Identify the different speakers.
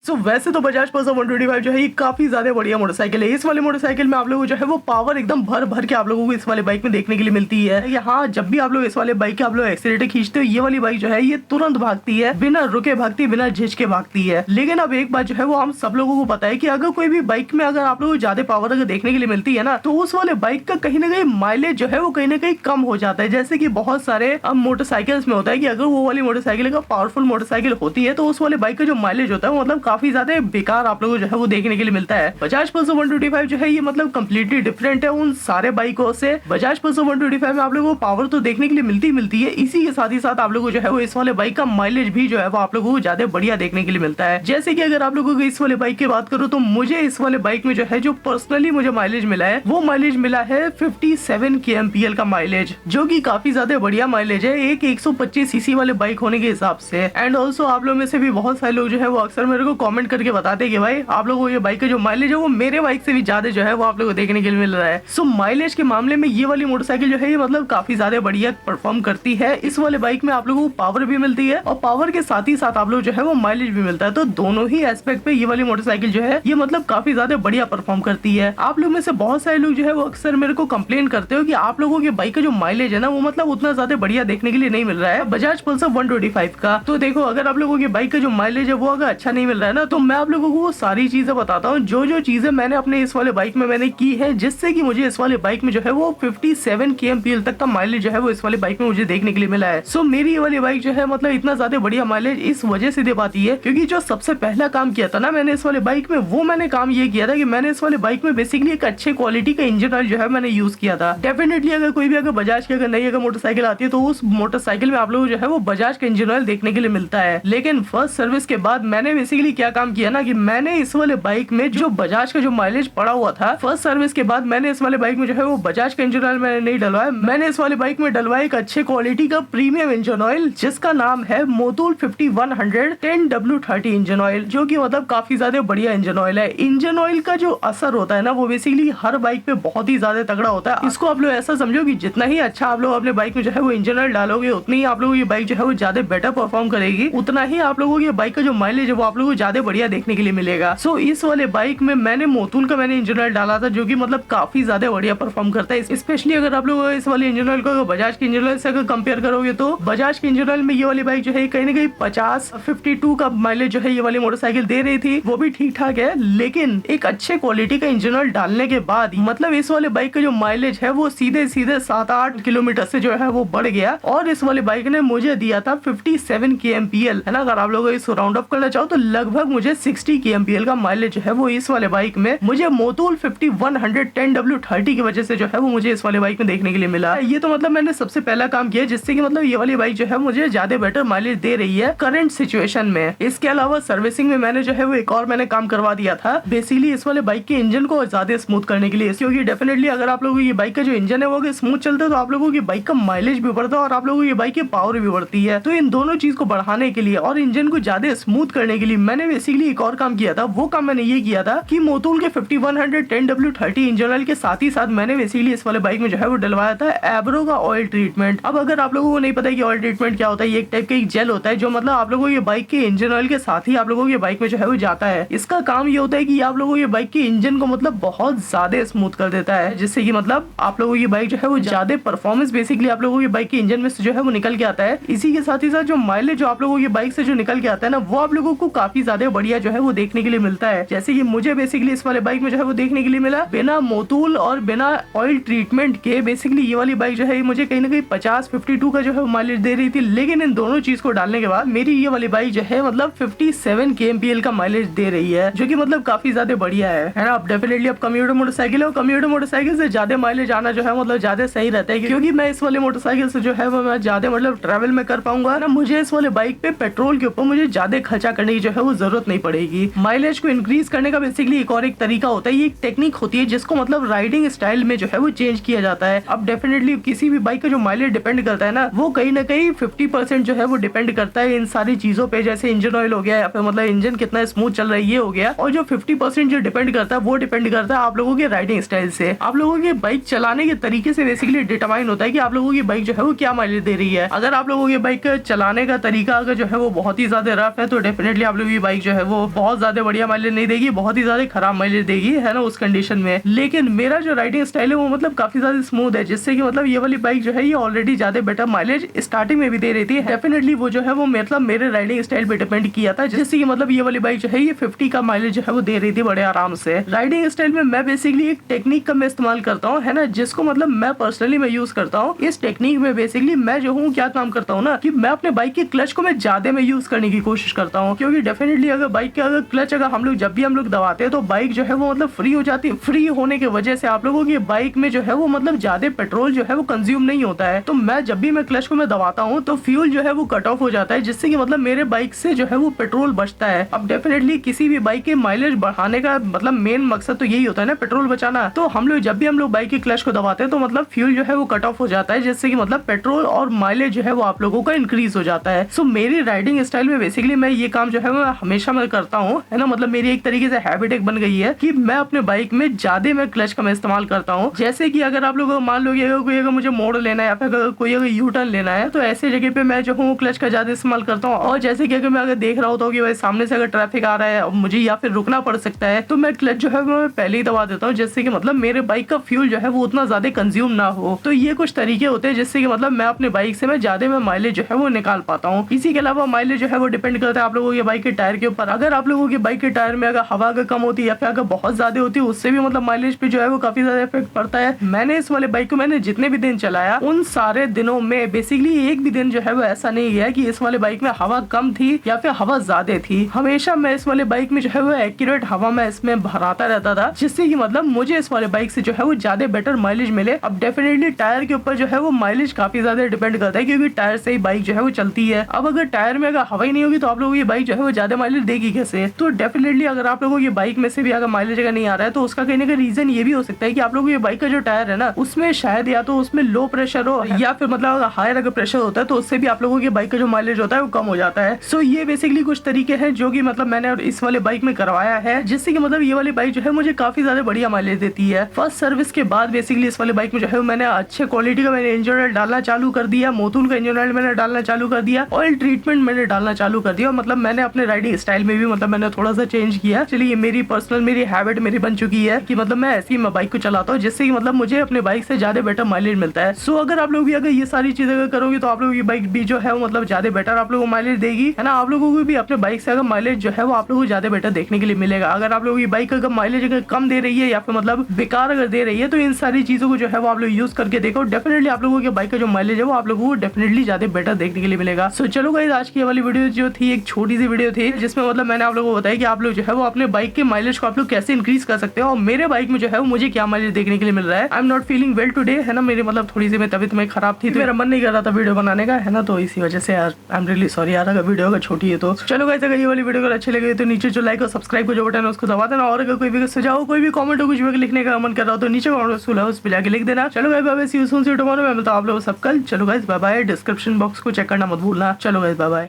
Speaker 1: सो वैसे तो बजाज पल्सर 125 जो है ये काफी ज्यादा बढ़िया मोटरसाइकिल है। इस वाले मोटरसाइकिल में आप लोगों को जो है वो पावर एकदम भर भर के आप लोगों को इस वाले बाइक में देखने के लिए मिलती है। यहाँ जब भी आप लोग इस वाले बाइक के आप लोग एक्सीलेटर खींचते हो, ये वाली बाइक जो है ये तुरंत भागती है, बिना रुके भागती है, बिना झिझके भागती है। लेकिन अब एक बात जो है वो हम सब लोगों को पता है कि अगर कोई भी बाइक में अगर आप लोगों को ज्यादा पावर अगर देखने के लिए मिलती है ना, तो उस वाले बाइक का कहीं ना कहीं माइलेज जो है वो कहीं ना कहीं कम हो जाता है। जैसे कि बहुत सारे अब मोटरसाइकिल्स में होता है कि अगर वो वाली मोटरसाइकिल अगर पावरफुल मोटरसाइकिल होती है तो उस वाले बाइक का जो माइलेज होता है वो मतलब काफी ज्यादा बेकार आप लोगों को जो है वो देखने के लिए मिलता है। बजाज पल्सर 125 जो है ये मतलब कम्प्लीटली डिफरेंट है उन सारे बाइकों से। बजाज पल्सर 125 में आप लोगों को पावर तो देखने के लिए मिलती है, इसी के साथ ही साथ आप लोगों को जो है वो इस वाले बाइक का माइलेज भी जो है वो आप लोगों को ज्यादा बढ़िया देखने के लिए मिलता है। जैसे कि अगर आप लोगों को इस वाले बाइक की बात करूं तो मुझे इस वाले बाइक में जो है जो पर्सनली मुझे माइलेज मिला है वो माइलेज मिला है 57 kmpl का माइलेज, जो कि काफी ज्यादा बढ़िया माइलेज है एक 125 सीसी वाले बाइक होने के हिसाब से। एंड ऑल्सो आप लोग में से भी बहुत सारे लोग जो है वो अक्सर मेरे को कमेंट करके बताते हैं कि भाई आप लोगों को ये बाइक का जो माइलेज है वो मेरे बाइक से भी ज्यादा जो है वो आप लोगों को देखने के लिए मिल रहा है। सो माइलेज के मामले में ये वाली मोटरसाइकिल जो है ये मतलब काफी ज्यादा बढ़िया परफॉर्म करती है। इस वाले बाइक में आप लोगों को पावर भी मिलती है और पावर के साथ ही साथ आप लोग जो है वो माइलेज भी मिलता है। तो दोनों ही एस्पेक्ट पे ये वाली मोटरसाइकिल जो है ये मतलब काफी ज्यादा बढ़िया परफॉर्म करती है। आप लोग में से बहुत सारे लोग जो है वो अक्सर मेरे को कंप्लेन करते हो कि आप लोगों के बाइक का जो माइलेज है ना वो मतलब उतना ज्यादा बढ़िया देखने के लिए नहीं मिल रहा है बजाज पल्सर 125 का। तो देखो अगर आप लोगों की बाइक का जो माइलेज है वो अगर अच्छा नहीं मिल रहा है ना, तो मैं आप लोगों को वो सारी चीजें बताता हूँ जो चीजें मैंने अपने इस वाले बाइक में मैंने की है, जिससे कि मुझे इस वाले बाइक में जो है वो 57 kmpl तक का माइलेज जो है वो इस वाले बाइक में मुझे देखने के लिए मिला है। सो मेरी ये वाली बाइक जो है मतलब इतना ज्यादा बढ़िया माइलेज इस वजह से दे पाती है क्योंकि जो सबसे पहला काम किया था ना मैंने इस वाले बाइक में, वो मैंने काम ये किया था कि मैंने इस वाले बाइक में बेसिकली एक अच्छे क्वालिटी का इंजन ऑयल जो है मैंने यूज किया था। डेफिनेटली अगर कोई भी अगर बजाज की अगर नई अगर मोटरसाइकिल आती है तो उस मोटरसाइकिल में आप लोगों को जो है वो बजाज का इंजन ऑयल देखने के लिए मिलता है। लेकिन फर्स्ट सर्विस के बाद मैंने बेसिकली क्या काम किया ना कि मैंने इस वाले बाइक में जो बजाज का जो माइलेज पड़ा हुआ था फर्स्ट सर्विस के बाद मैंने इस वाले बाइक में जो है वो बजाज का इंजन ऑयल मैंने नहीं डलवाया, मैंने इस वाले बाइक में डलवाया एक अच्छे क्वालिटी का प्रीमियम इंजन ऑयल जिसका नाम है मोटूल 5100 10W30 इंजन ऑयल, जो कि मतलब काफी ज्यादा बढ़िया इंजन ऑयल है। इंजन ऑयल का जो असर होता है ना वो बेसिकली हर बाइक पे बहुत ही ज्यादा तगड़ा होता है। इसको आप लोग ऐसा समझो कि जितना ही अच्छा आप लोग अपने बाइक में जो है वो इंजन ऑयल डालोगे उतनी ही आप लोगों की बाइक जो है वो ज्यादा बेटर परफॉर्म करेगी, उतना ही आप लोगों की बाइक का जो माइलेज है वो आप लोगों को ज्यादा बढ़िया देखने के लिए मिलेगा। सो इस वाले बाइक में मैंने मोटूल का मैंने इंजन ऑयल डाला था जो कि मतलब काफी ज्यादा बढ़िया परफॉर्म करता है। स्पेशली अगर आप लोग इस वाले इंजन ऑयल को बजाज के इंजन ऑयल से अगर कंपेयर करोगे तो बजाज के इंजन ऑयल में ये वाली बाइक जो है कहीं ना कहीं 52 का माइलेज जो है ये वाली मोटरसाइकिल दे रही थी, वो भी ठीक ठाक है। लेकिन एक अच्छे क्वालिटी का इंजन ऑयल डालने के बाद मतलब इस वाले बाइक का जो माइलेज है वो सीधे 7-8 किलोमीटर से जो है वो बढ़ गया और इस वाले बाइक ने मुझे दिया था 57 kmpl है ना। अगर आप लोग इसको राउंड अप करना चाहो तो लगभग मुझे 60 kmpl का माइलेज जो है वो इस वाले बाइक में मुझे मोटूल 5100 10W30 की वजह से जो है वो मुझे इस वाले बाइक में देखने के लिए मिला। ये तो मतलब मैंने सबसे पहला काम किया जिससे कि मतलब ये वाली बाइक जो है मुझे ज्यादा बेटर माइलेज दे रही है करंट सिचुएशन में। इसके अलावा सर्विसिंग में मैंने जो है वो एक और मैंने काम करवा दिया था बेसिकली इस वाले बाइक के इंजन को ज्यादा स्मूथ करने के लिए, क्योंकि डेफिनेटली अगर आप लोगों की बाइक का जो इंजन है वो अगर स्मूथ चलता है तो आप लोगों की बाइक का माइलेज भी बढ़ता है और आप लोगों की बाइक की पावर भी बढ़ती है। तो इन दोनों चीज को बढ़ाने के लिए और इंजन को ज्यादा स्मूथ करने के लिए मैंने बेसिकली एक और काम किया था। वो काम मैंने ये किया था कि मोटूल के 5100 10W30 इंजन ऑयल के साथ ही साथ मैंने बेसिकली इस वाले बाइक में जो है वो डलवाया था एब्रो का ऑयल ट्रीटमेंट। अब अगर आप लोगों को नहीं पता कि ऑयल ट्रीटमेंट क्या होता है, ये एक टाइप का एक जेल होता है जो मतलब आप लोगों की बाइक के इंजन ऑयल के साथ ही आप लोगों की बाइक में जो है वो जाता है। इसका काम ये होता है कि आप लोगों की बाइक के इंजन को मतलब बहुत ज्यादा स्मूथ कर देता है, जिससे कि मतलब आप लोगों की बाइक जो है वो ज्यादा परफॉर्मेंस बेसिकली आप लोगों की बाइक के इंजन में से जो है वो निकल के आता है। इसी के साथ ही साथ जो माइलेज जो आप लोगों की बाइक से जो निकल के आता है ना वो आप लोगों को काफी ज्यादा बढ़िया जो है वो देखने के लिए मिलता है। जैसे कि मुझे बेसिकली इस वाले बाइक में जो है वो देखने के लिए मिला बिना मोटूल और बिना ऑयल ट्रीटमेंट के बेसिकली ये वाली बाइक जो है मुझे कहीं ना कहीं 52 का जो है माइलेज दे रही थी। लेकिन इन दोनों चीज को डालने के बाद मेरी ये वाली बाइक जो है मतलब 57 kmpl का माइलेज दे रही है, जो कि मतलब काफी ज्यादा बढ़िया है ना। अब डेफिनेटली अब कम्यूटर मोटरसाइकिल है, कम्यूटर मोटरसाइकिल से ज्यादा माइलेज आना जो है मतलब ज्यादा सही रहता है क्योंकि मैं इस वाले मोटरसाइकिल से जो है वो मैं ज्यादा मतलब ट्रैवल में कर पाऊंगा ना। मुझे इस वाले बाइक पे पेट्रोल के ऊपर मुझे ज्यादा खर्चा करने की जो है वो जरूरत नहीं पड़ेगी। माइलेज को इंक्रीज करने का बेसिकली एक और एक तरीका होता है, ये एक टेक्निक होती है जिसको मतलब राइडिंग स्टाइल में जो है वो चेंज किया जाता है। अब डेफिनेटली किसी भी बाइक का जो माइलेज डिपेंड करता है ना वो कहीं ना कहीं 50% जो है वो डिपेंड करता है इन सारी चीजों पे, जैसे इंजन ऑयल हो गया या फिर मतलब इंजन कितना स्मूथ चल रहा है ये हो गया, और जो 50% जो डिपेंड करता है वो डिपेंड करता है आप लोगों के राइडिंग स्टाइल से, आप लोगों की बाइक चलाने के तरीके से बेसिकली डिटरमाइन होता है कि आप लोगों की बाइक जो है वो क्या माइलेज दे रही है। अगर आप लोगों की बाइक चलाने का तरीका अगर जो है वो बहुत ही ज्यादा रफ है तो डेफिनेटली आप लोगों की बाइक बाइक जो है वो बहुत ज्यादा बढ़िया माइलेज नहीं देगी, बहुत ही ज्यादा खराब माइलेज देगी, है ना, उस कंडीशन में। लेकिन मेरा जो राइडिंग स्टाइल है वो मतलब काफी ज्यादा स्मूथ है, जिससे कि मतलब ये वाली बाइक जो है ये ऑलरेडी ज्यादा बेटर माइलेज स्टार्टिंग में भी दे रही थी। डेफिनेटली वो जो है वो मतलब मेरे राइडिंग स्टाइल पे डिपेंड किया था, जिससे कि मतलब ये वाली बाइक जो है ये 50 का माइलेज जो है वो दे रही थी बड़े आराम से। राइडिंग स्टाइल में मैं बेसिकली एक टेक्निक का मैं इस्तेमाल करता हूँ, है ना, जिसको मतलब मैं पर्सनली मैं यूज करता हूँ। इस टेक्निक में बेसिकली मैं जो हूँ क्या काम करता हूँ ना, कि मैं अपने बाइक के क्लच को मैं ज्यादा में यूज करने की कोशिश करता हूँ, क्योंकि डेफिनेटली अगर बाइक के अगर क्लच अगर हम लोग जब भी हम लोग दबाते हैं तो बाइक जो है वो मतलब फ्री हो जाती है। फ्री होने की वजह से आप लोगों की बाइक में जो है वो मतलब ज्यादा पेट्रोल जो है वो कंज्यूम नहीं होता है। तो मैं जब भी मैं क्लच को मैं दबाता हूँ तो फ्यूल जो है वो कट ऑफ हो जाता है, जिससे कि मतलब मेरे बाइक से जो है वो पेट्रोल बचता है। अब डेफिनेटली किसी भी बाइक के माइलेज बढ़ाने का मतलब मेन मकसद तो यही होता है ना, पेट्रोल बचाना। तो हम लोग जब भी हम लोग बाइक के क्लच को दबाते हैं तो मतलब फ्यूल जो है वो कट ऑफ हो जाता है, जिससे कि मतलब पेट्रोल और माइलेज जो है वो आप लोगों का इंक्रीज हो जाता है। सो मेरी राइडिंग स्टाइल में बेसिकली मैं ये काम जो है मैं हमेशा मैं करता हूँ, है ना, मतलब मेरी एक तरीके से हैबिट एक बन गई है कि मैं अपने बाइक में ज्यादा मैं क्लच का मैं इस्तेमाल करता हूँ। जैसे कि अगर आप लोग मान लो कोई अगर मुझे मोड़ लेना है या फिर कोई अगर यू टर्न लेना है तो ऐसे जगह पे मैं जो हूँ क्लच का ज्यादा इस्तेमाल करता हूँ। और जैसे कि अगर मैं अगर देख रहा होता हूँ कि भाई सामने से अगर ट्रैफिक आ रहा है मुझे या फिर रुकना पड़ सकता है तो मैं क्लच जो है मैं पहले ही दबा देता हूँ, जिससे कि मतलब मेरे बाइक का फ्यूल जो है वो उतना ज्यादा कंज्यूम ना हो। तो ये कुछ तरीके होते हैं जिससे कि मतलब मैं अपने बाइक से मैं ज्यादा में माइलेज जो है वो निकाल पाता हूँ। इसी के अलावा माइलेज जो है वो डिपेंड करता है आप लोगों की बाइक के टायर के ऊपर। अगर आप लोगों की बाइक के टायर में अगर हवा अगर कम होती है या फिर अगर बहुत ज्यादा होती है उससे भी मतलब माइलेज पे जो है वो काफी ज्यादा इफेक्ट पड़ता है। मैंने इस वाले बाइक को मैंने जितने भी दिन चलाया उन सारे दिनों में बेसिकली एक भी दिन जो है वो ऐसा नहीं गया कि इस वाले बाइक में हवा कम थी या फिर हवा ज्यादा थी। हमेशा मैं इस वाले बाइक में जो है वो एक्यूरेट हवा में इसमें भराता रहता था, जिससे कि मतलब मुझे इस वाले बाइक से जो है वो ज्यादा बेटर माइलेज मिले। अब डेफिनेटली टायर के ऊपर जो है वो माइलेज काफी ज्यादा डिपेंड करता है, क्योंकि टायर से ही बाइक जो है वो चलती है। अब अगर टायर में अगर हवा ही नहीं होगी तो आप लोगों की बाइक जो है वो ज्यादा माइलेज देगी कैसे। तो डेफिनेटली अगर आप लोगों की बाइक में से भी अगर माइलेज अगर नहीं आ रहा है तो उसका कहने का रीजन ये भी हो सकता है कि आप लोगों की बाइक का जो टायर है ना उसमें शायद या तो उसमें लो प्रेशर हो या फिर मतलब हायर अगर प्रेशर होता है तो उससे भी आप लोगों की बाइक का जो माइलेज होता है वो कम हो जाता है। सो ये बेसिकली कुछ तरीके हैं जो कि मतलब मैंने इस वाले बाइक में करवाया है, जिससे कि मतलब ये वाली बाइक जो है मुझे काफी ज्यादा बढ़िया माइलेज देती है। फर्स्ट सर्विस के बाद बेसिकली इस वाले बाइक में जो है मैंने अच्छे क्वालिटी का मैंने इंजन ऑयल डालना चालू कर दिया, मोतून का इंजन ऑयल मैंने डालना चालू कर दिया, ऑयल ट्रीटमेंट मैंने डालना चालू कर दिया। मतलब मैंने अपने राइडिंग स्टाइल में भी मतलब मैंने थोड़ा सा चेंज किया। चलिए मेरी पर्सनल मेरी हैबिट मेरी बन चुकी है कि मतलब मैं ऐसी मैं बाइक को चलाता हूँ जिससे कि मतलब मुझे अपने बाइक से ज्यादा बेटर माइलेज मिलता है। सो अगर आप लोग भी अगर ये सारी चीजें अगर करोगे तो आप लोगों की बाइक भी जो है वो मतलब ज्यादा बेटर आप लोगों को माइलेज देगी, है ना। आप लोगों को भी अपने बाइक से अगर माइलेज जो है वो आप लोगों को ज्यादा बेटर देखने के लिए मिलेगा। अगर आप लोगों की बाइक अगर माइलेज अगर कम दे रही है या फिर मतलब बेकार अगर दे रही है तो इन सारी चीजों को जो है वो आप लोग यूज करके देखो, डेफिनेटली आप लोगों की बाइक का जो माइलेज है वो आप लोगों को डेफिनेटली ज्यादा बेटर देखने के लिए मिलेगा। सो चलो गाइस आज की वाली वीडियो जो थी एक छोटी सी वीडियो थी जिसमें मतलब मैंने आप लोगों को बताया कि आप लोग जो है वो अपने बाइक के माइलेज को आप लोग कैसे इंक्रीज कर सकते हो और मेरे बाइक में जो है वो मुझे क्या माइलेज देखने के लिए मिल रहा है। I am not feeling well today, है ना, मेरी मतलब थोड़ी सी मेरी तबीयत में खराब थी तो मेरा मन नहीं कर रहा था वीडियो बनाने का, है ना, तो इसी वजह से यार आई एम रियली सॉरी यार अगर वीडियो अगर छोटी है तो। चलो गाइस अगर ये वाली वीडियो अगर अच्छी लगी तो नीचे जो लाइक और सब्सक्राइब का जो बटन है उसको दबा देना, और अगर कोई भी सुझाव कोई भी कमेंट हो कुछ भी लिखने का मन कर रहा हो तो नीचे कमेंट उस पे जाके लिख देना। चलो guys bye bye, see you soon, see you tomorrow. मैं मिलता हूं आप लोगों सब कल। चलो guys bye bye, description box को चेक करना मत भूलना। चलो गाइस बाय बाय।